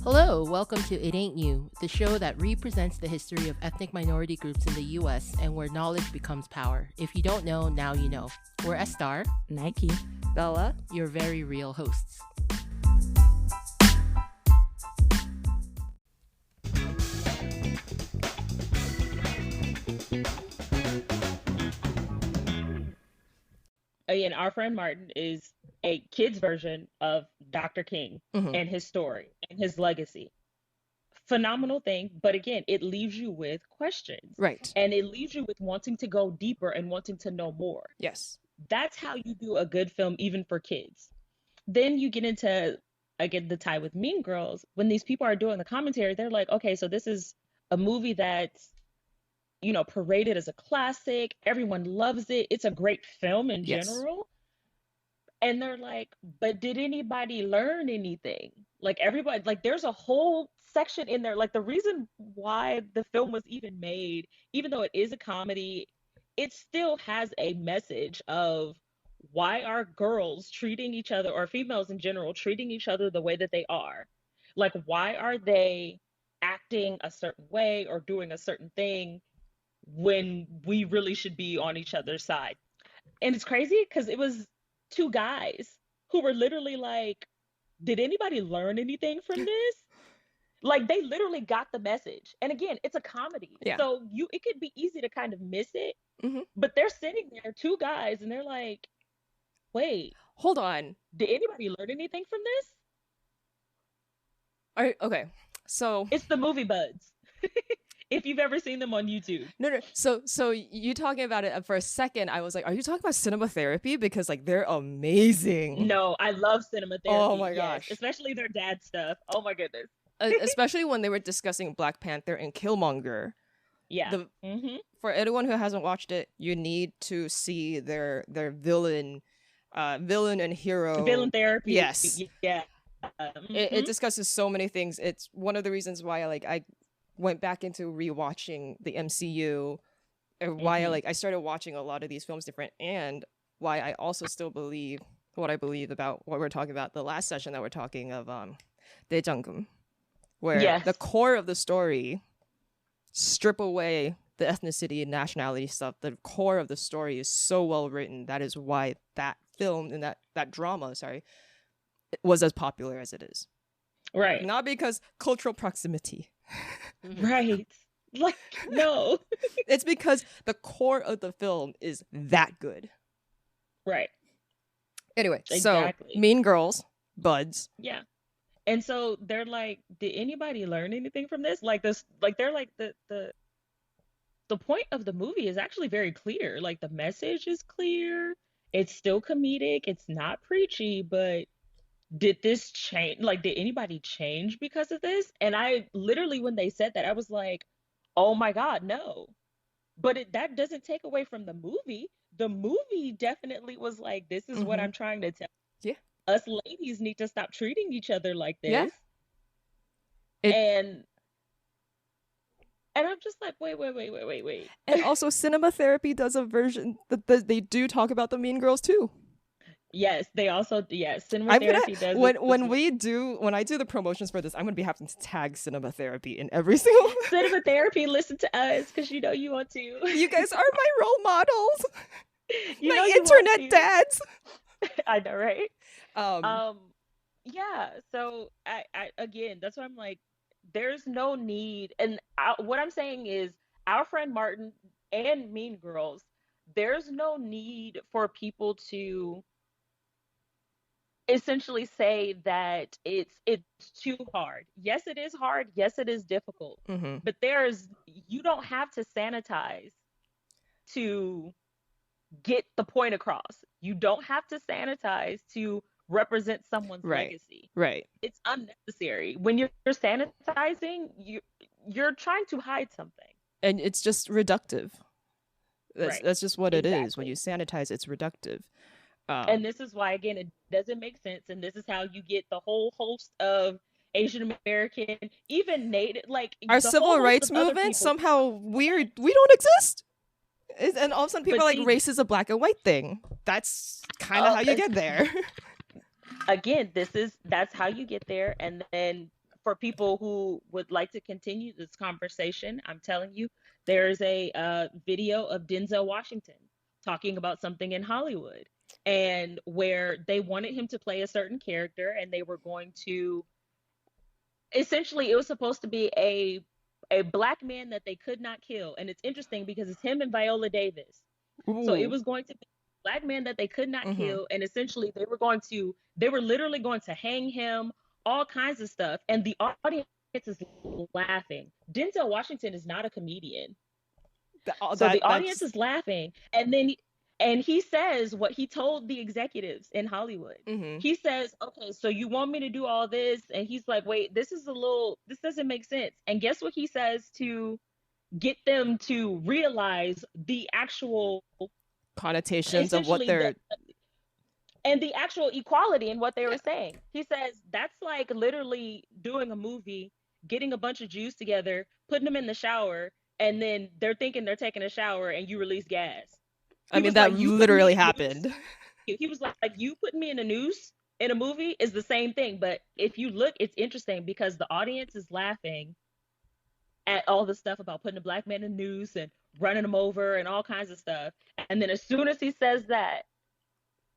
Hello, welcome to It Ain't You, the show that represents the history of ethnic minority groups in the US and where knowledge becomes power. If you don't know, now you know. We're Estar, Nyke, Bella. your very real hosts. Again, our friend Martin is a kid's version of Dr. King and his story and his legacy. Phenomenal thing, but again, it leaves you with questions. Right. And it leaves you with wanting to go deeper and wanting to know more. Yes. That's how you do a good film, even for kids. Then you get into, again, the tie with Mean Girls. When these people are doing the commentary, they're like, okay, so this is a movie that's, paraded as a classic. Everyone loves it. It's a great film in general. And they're like, but did anybody learn anything? Like everybody, like there's a whole section in there. Like the reason why the film was even made, even though it is a comedy, it still has a message of why are girls treating each other, or females in general, treating each other the way that they are. Like, why are they acting a certain way or doing a certain thing when we really should be on each other's side? And it's crazy because it was two guys who were literally like, did anybody learn anything from this? Like, they literally got the message. And again, it's a comedy. Yeah. So it could be easy to kind of miss it. But they're sitting there, two guys, and they're like, wait, hold on. Did anybody learn anything from this? Okay. So it's the Movie Budz. If you've ever seen them on YouTube. No. So you talking about it for a second, I was like, are you talking about cinema therapy? Because like they're amazing. No, I love cinema therapy. Oh my gosh. Especially their dad stuff. Oh my goodness. Especially when they were discussing Black Panther and Killmonger. Yeah. For anyone who hasn't watched it, you need to see their villain and hero. Villain therapy. Yes. Yeah. It discusses so many things. It's one of the reasons why I went back into rewatching the MCU, and why I started watching a lot of these films different, and why I also still believe what I believe about what we're talking about the last session that we're talking of Daejangum, where the core of the story, strip away the ethnicity and nationality stuff, the core of the story is so well written. That is why that film and that drama, was as popular as it is. Right. Not because cultural proximity. Right. Like, no. It's because the core of the film is that good. Right. Anyway, exactly. So Mean Girls, Buds. Yeah. And so they're like, did anybody learn anything from this? Like this, like they're like the point of the movie is actually very clear. Like the message is clear. It's still comedic. It's not preachy, but did this change? Like, did anybody change because of this? And I literally, when they said that, I was like, oh my God, no. But that doesn't take away from the movie. The movie definitely was like, this is what I'm trying to tell. Yeah. Us ladies need to stop treating each other like this. Yeah. And I'm just like, wait. And also, cinema therapy does a version that they do talk about the Mean Girls too. Yes, they also cinema therapy does. When I do the promotions for this, I'm gonna be having to tag cinema therapy in every single cinema therapy. Listen to us because you want to. You guys are my role models. My internet dads. I know, right? Yeah. So I again, that's why I'm like, there's no need. And what I'm saying is, our friend Martin and Mean Girls, there's no need for people to essentially say that it's too hard. Yes, it is hard. Yes, it is difficult. But you don't have to sanitize to get the point across. You don't have to sanitize to represent someone's legacy. Right. It's unnecessary. When you're sanitizing, you're trying to hide something. And it's just reductive. That's just what it is. When you sanitize, it's reductive. And this is why, again, it doesn't make sense. And this is how you get the whole host of Asian American, even Native, like our civil rights movement somehow we don't exist. And all of a sudden people are like, race is a black and white thing. That's kind of how you get there. Again, that's how you get there. And then for people who would like to continue this conversation, I'm telling you, there's a video of Denzel Washington talking about something in Hollywood, and where they wanted him to play a certain character, and they were going to essentially, it was supposed to be a black man that they could not kill. And it's interesting because it's him and Viola Davis. So it Ooh. was going to be a black man that they could not Mm-hmm. kill, and essentially they were literally going to hang him, all kinds of stuff, and the audience is laughing. Denzel Washington is not a comedian. So the audience is laughing, and he says what he told the executives in Hollywood. Mm-hmm. He says, "Okay, so you want me to do all this?" And he's like, "Wait, this doesn't make sense." And guess what he says to get them to realize the actual connotations of what they're and the actual equality in what they were saying. He says that's like literally doing a movie, getting a bunch of Jews together, putting them in the shower, and then they're thinking they're taking a shower and you release gas. I mean, that literally happened. He was like, you putting me in a noose in a movie is the same thing. But if you look, it's interesting because the audience is laughing at all the stuff about putting a black man in a noose and running him over and all kinds of stuff. And then as soon as he says that,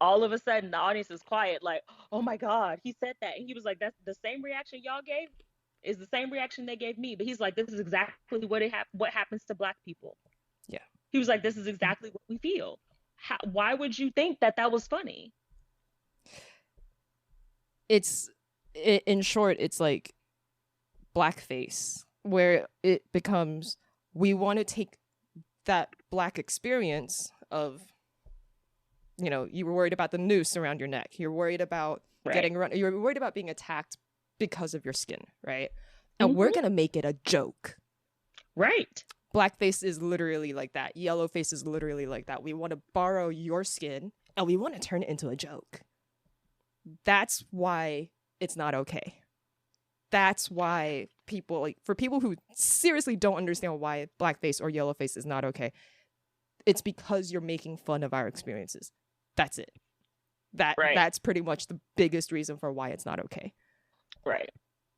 all of a sudden the audience is quiet, like, oh my God, he said that. And he was like, that's the same reaction y'all gave is the same reaction they gave me. But he's like, this is exactly what happens to black people. Yeah. He was like, this is exactly what we feel. Why would you think that was funny? In short, it's like blackface, where it becomes, we want to take that black experience of, you were worried about the noose around your neck. You're worried about you're worried about being attacked because of your skin, right? And we're going to make it a joke. Right. Blackface is literally like that. Yellowface is literally like that. We want to borrow your skin and we want to turn it into a joke. That's why it's not okay. That's why for people who seriously don't understand why blackface or yellowface is not okay, it's because you're making fun of our experiences. That's it. That's pretty much the biggest reason for why it's not okay. Right.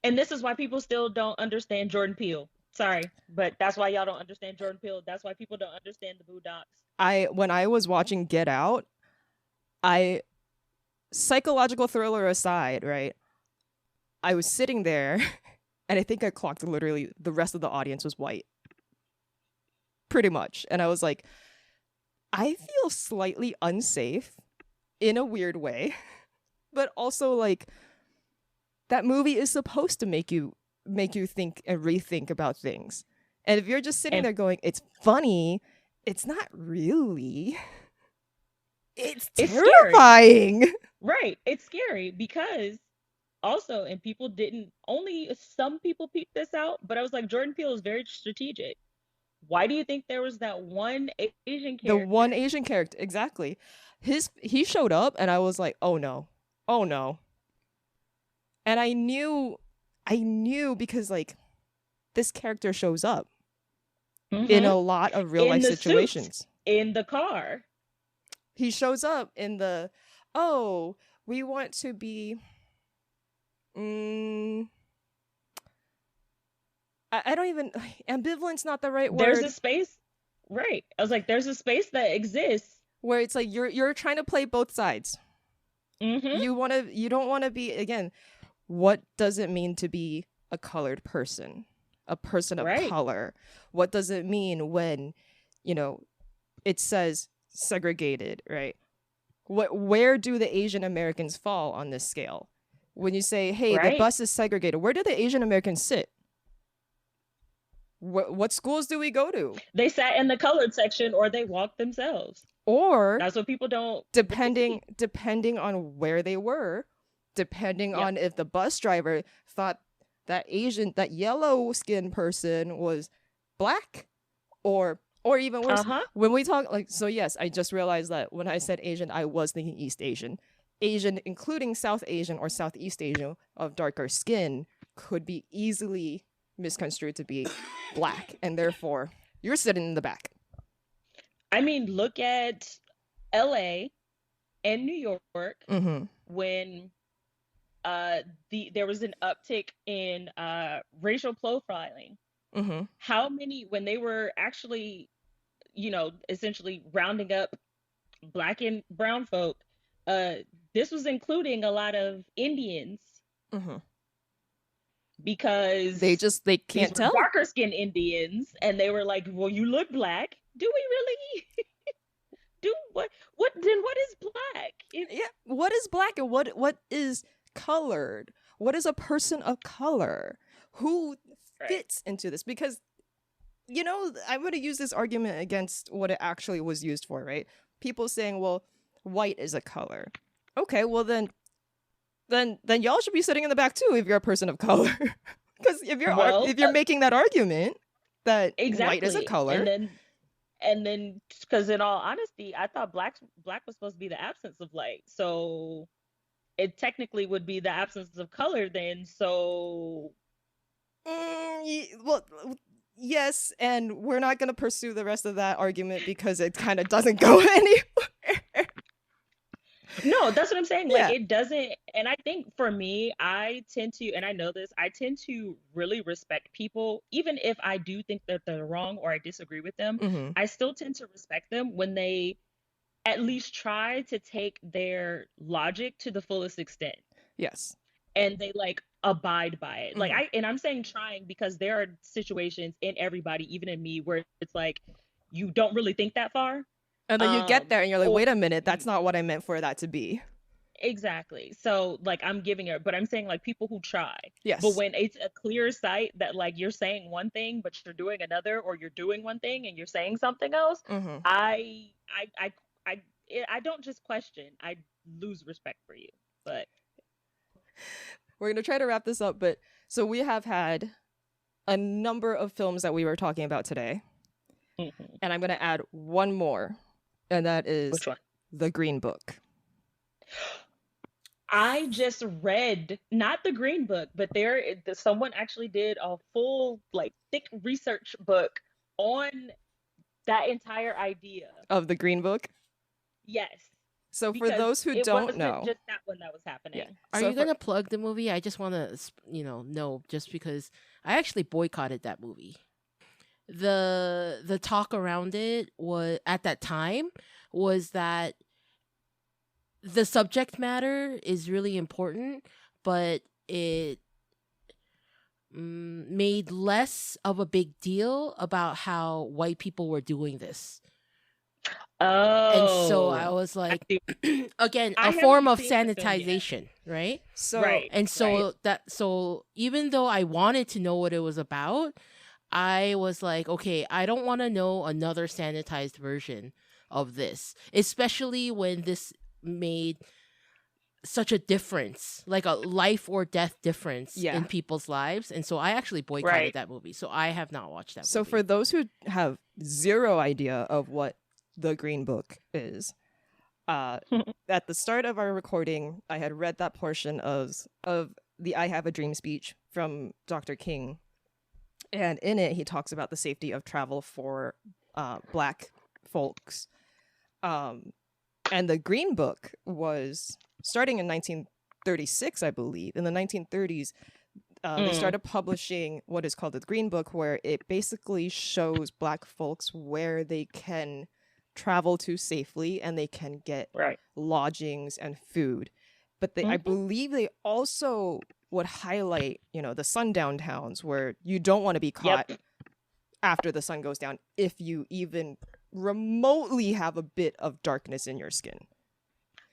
And this is why people still don't understand Jordan Peele. Sorry, but that's why y'all don't understand Jordan Peele. That's why people don't understand the Boondocks. When I was watching Get Out, psychological thriller aside, right? I was sitting there and I think I clocked literally the rest of the audience was white. Pretty much. And I was like, I feel slightly unsafe in a weird way, but also like that movie is supposed to make you think and rethink about things. And if you're just sitting there going, it's funny, it's not really. It's terrifying. Scary. Right. It's scary because also, and some people peeped this out, but I was like, Jordan Peele is very strategic. Why do you think there was that one Asian character? The one Asian character, exactly. He showed up and I was like, oh no. And I knew because like this character shows up in a lot of real life situations. In the car. He shows up in the, we want to be I don't even, ambivalent's not the right word. There's a space, right? I was like, there's a space that exists where it's like you're trying to play both sides. Mm-hmm. You don't want to be, again, what does it mean to be a colored person, a person of color? What does it mean when, it says segregated, right? Where do the Asian Americans fall on this scale? When you say, hey, the bus is segregated, where do the Asian Americans sit? What schools do we go to? They sat in the colored section or they walked themselves. Or that's what people don't. Depending on where they were, depending on if the bus driver thought that yellow skinned person was black, or even worse, when we talk yes, I just realized that when I said Asian, I was thinking East Asian, including South Asian or Southeast Asian of darker skin could be easily misconstrued to be black, and therefore you're sitting in the back. I mean, look at LA and New York when there was an uptick in racial profiling. Mm-hmm. How many, when they were actually, essentially rounding up black and brown folk, this was including a lot of Indians, Mm-hmm. because They these can't were tell. darker skinned Indians, and they were like, well, you look black. Do we really? Do what is black? Yeah, what is black and what is colored? What is a person of color? Who fits into this? Because I'm going to use this argument against what it actually was used for, right? People saying, well, white is a color. Okay, well then y'all should be sitting in the back too if you're a person of color. Because if you're making that argument that white is a color, and then because in all honesty, I thought black was supposed to be the absence of light, so it technically would be the absence of color then. So well, yes, and we're not going to pursue the rest of that argument because it kind of doesn't go anywhere. No, that's what I'm saying. Like, Yeah. it doesn't. And I think for me, I tend to, and I know this, I tend to really respect people, even if I do think that they're wrong or I disagree with them. Mm-hmm. I still tend to respect them when they at least try to take their logic to the fullest extent. Yes. And they like abide by it. Mm-hmm. Like, I'm saying trying because there are situations in everybody, even in me, where it's like, you don't really think that far. And then you get there and you're like, wait a minute, that's not what I meant for that to be. Exactly. So like, I'm giving it, but I'm saying like people who try. Yes. But when it's a clear sight that like you're saying one thing, but you're doing another, or you're doing one thing and you're saying something else, Mm-hmm. I don't just question. I lose respect for you. But we're going to try to wrap this up. But so we have had a number of films that we were talking about today. Mm-hmm. And I'm going to add one more. And that is Which one? The Green Book. I just read, not the Green Book, but someone actually did a full, like, thick research book on that entire idea Of The Green Book? Yes. So for those who don't know, it wasn't just that one that was happening. Yeah. Are So you gonna plug the movie? I just want to, know, just because I actually boycotted that movie. The talk around it was at that time was that the subject matter is really important, but it made less of a big deal about how white people were doing this. Oh. And so I was like, again, a form of sanitization, right? So Right. And so so even though I wanted to know what it was about, I was like, okay, I don't want to know another sanitized version of this, especially when this made such a difference, like a life or death difference in people's lives. And so I actually boycotted that movie. So I have not watched that movie. So for those who have zero idea of what The Green Book is, at the start of our recording, I had read that portion of the I Have a Dream speech from Dr. King. And in it, he talks about the safety of travel for Black folks. And the Green Book was starting in 1936, I believe. In the 1930s, they started publishing what is called the Green Book, where it basically shows Black folks where they can travel to safely and they can get lodgings and food. But I believe they also would highlight, the sundown towns where you don't want to be caught after the sun goes down if you even remotely have a bit of darkness in your skin.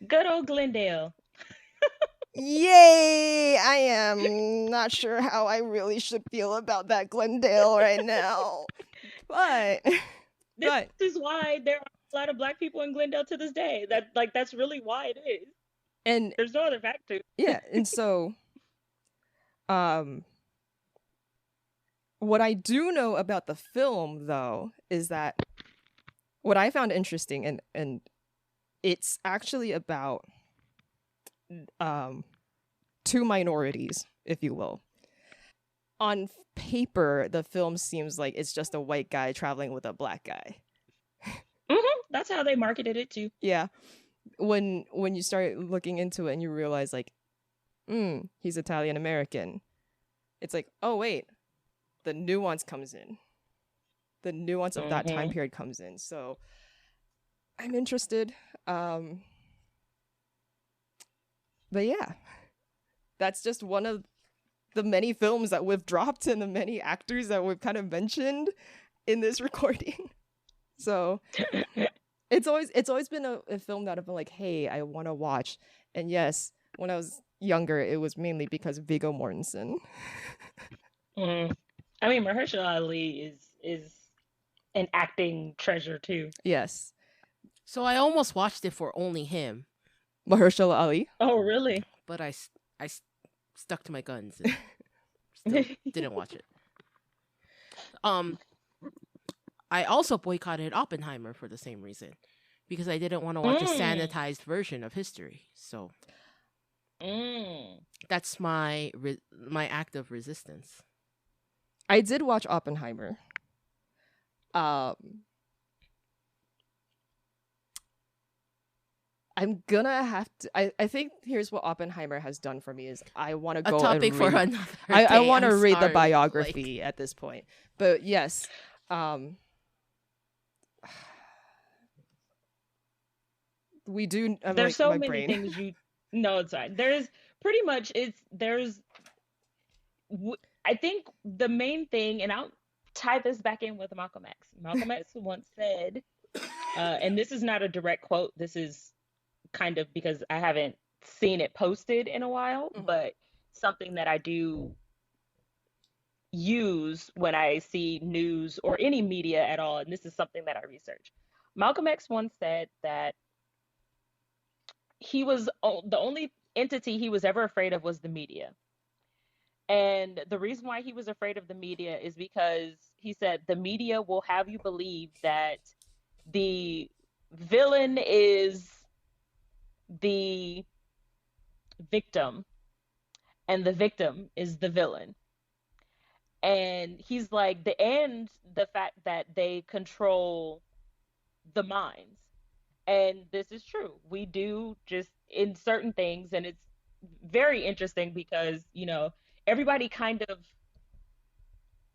Good old Glendale. Yay! I am not sure how I really should feel about that Glendale right now. But this is why there are a lot of Black people in Glendale to this day. That's really why it is. And there's no other fact to it. Yeah, and so what I do know about the film, though, is that what I found interesting, and it's actually about two minorities, if you will. On paper, the film seems like it's just a white guy traveling with a Black guy. That's how they marketed it too. Yeah. When you start looking into it and you realize, like, he's Italian American. It's like, oh wait, the nuance comes in. The nuance of that time period comes in. So I'm interested. But yeah, that's just one of the many films that we've dropped and the many actors that we've kind of mentioned in this recording. So it's always been a film that I've been like, hey, I want to watch. And yes, when I was younger, it was mainly because of Viggo Mortensen. I mean, Mahershala Ali is an acting treasure too. Yes. So I almost watched it for only him. Mahershala Ali. Oh, really? But I stuck to my guns and still didn't watch it. I also boycotted Oppenheimer for the same reason, because I didn't want to watch a sanitized version of history. So that's my act of resistance. I did watch Oppenheimer. I'm gonna have to. I think here's what Oppenheimer has done for me is I want to go a topic and read, for another I want to read the sorry, biography at this point. But yes, we do. There's so many things you. No, it's fine. There's pretty much I think the main thing, and I'll tie this back in with Malcolm X. Malcolm X once said, and this is not a direct quote. This is kind of because I haven't seen it posted in a while, but something that I do use when I see news or any media at all, and this is something that I research. Malcolm X once said that he was the only entity he was ever afraid of was the media. And the reason why he was afraid of the media is because he said the media will have you believe that the villain is the victim and the victim is the villain. And he's like, the fact that they control the minds. And this is true. We do just in certain things, and it's very interesting because, everybody kind of,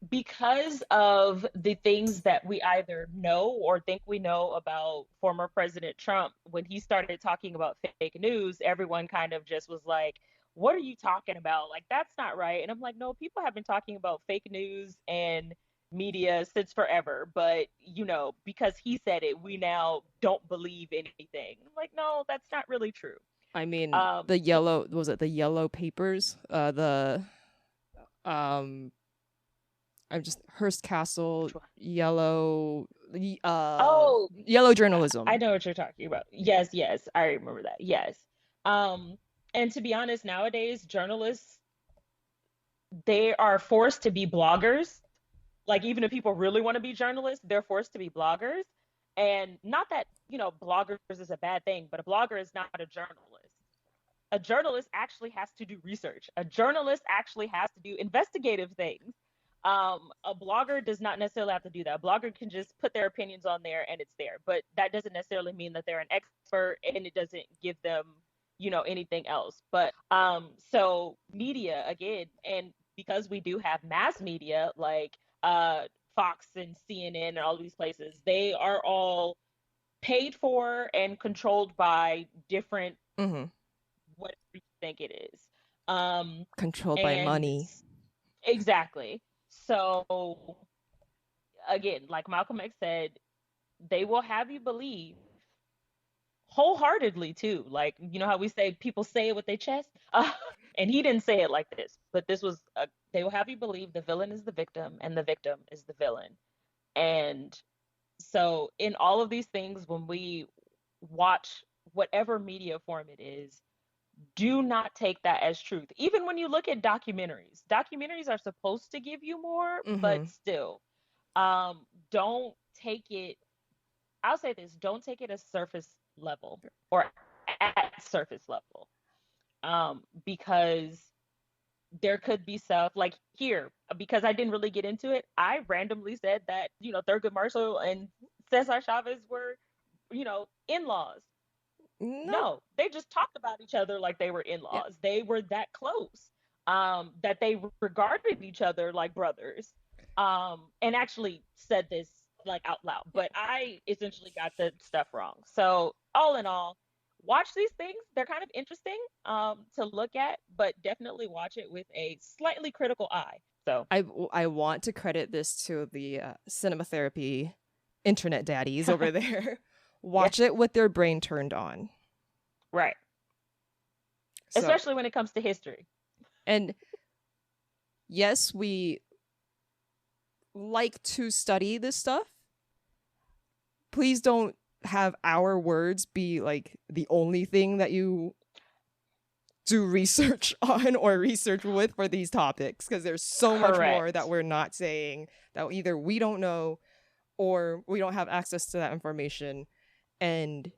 because of the things that we either know or think we know about former President Trump, when he started talking about fake news, everyone kind of just was like, what are you talking about? Like, that's not right. And I'm like, no, people have been talking about fake news and media since forever. But, because he said it, we now don't believe anything. I'm like, no, that's not really true. I mean, the yellow papers? Hearst Castle, yellow journalism. I know what you're talking about. Yes, I remember that. Yes. And to be honest, nowadays journalists, they are forced to be bloggers. Like, even if people really want to be journalists, they're forced to be bloggers. And not that, bloggers is a bad thing, but a blogger is not a journalist. A journalist actually has to do research. A journalist actually has to do investigative things. A blogger does not necessarily have to do that. A blogger can just put their opinions on there and it's there. But that doesn't necessarily mean that they're an expert, and it doesn't give them, anything else. But so media, again, and because we do have mass media like Fox and CNN and all these places, they are all paid for and controlled by different what you think it is. Controlled by money. Exactly. So again, like Malcolm X said, they will have you believe wholeheartedly too. Like, how we say people say it with their chest? And he didn't say it like this, but this was, they will have you believe the villain is the victim and the victim is the villain. And so in all of these things, when we watch whatever media form it is, do not take that as truth. Even when you look at documentaries are supposed to give you more, but still, don't take it, I'll say this, don't take it as surface level or at surface level. Because there could be stuff like here, because I didn't really get into it, I randomly said that, Thurgood Marshall and Cesar Chavez were, in-laws. No, they just talked about each other like they were in-laws. Yeah. They were that close, that they regarded each other like brothers, and actually said this like out loud. But I essentially got the stuff wrong. So all in all, watch these things. They're kind of interesting to look at, but definitely watch it with a slightly critical eye. So I want to credit this to the cinema therapy internet daddies over there. Watch it with their brain turned on. Right. So, especially when it comes to history. And yes, we like to study this stuff. Please don't have our words be like the only thing that you do research on or research with for these topics, because there's so much more that we're not saying, that either we don't know or we don't have access to that information. And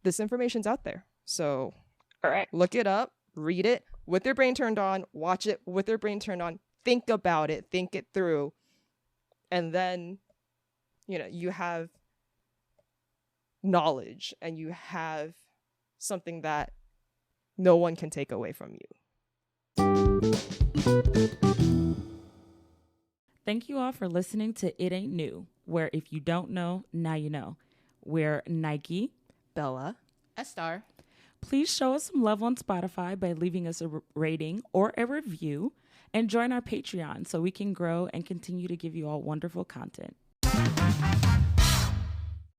this information's out there, so look it up, read it with your brain turned on, watch it with your brain turned on, think about it, think it through, and then you have knowledge and you have something that no one can take away from you. Thank you all for listening to It Ain't New, where if you don't know, now you know. We're Nyke, Bella, Estar. Please show us some love on Spotify by leaving us a rating or a review, and join our Patreon so we can grow and continue to give you all wonderful content.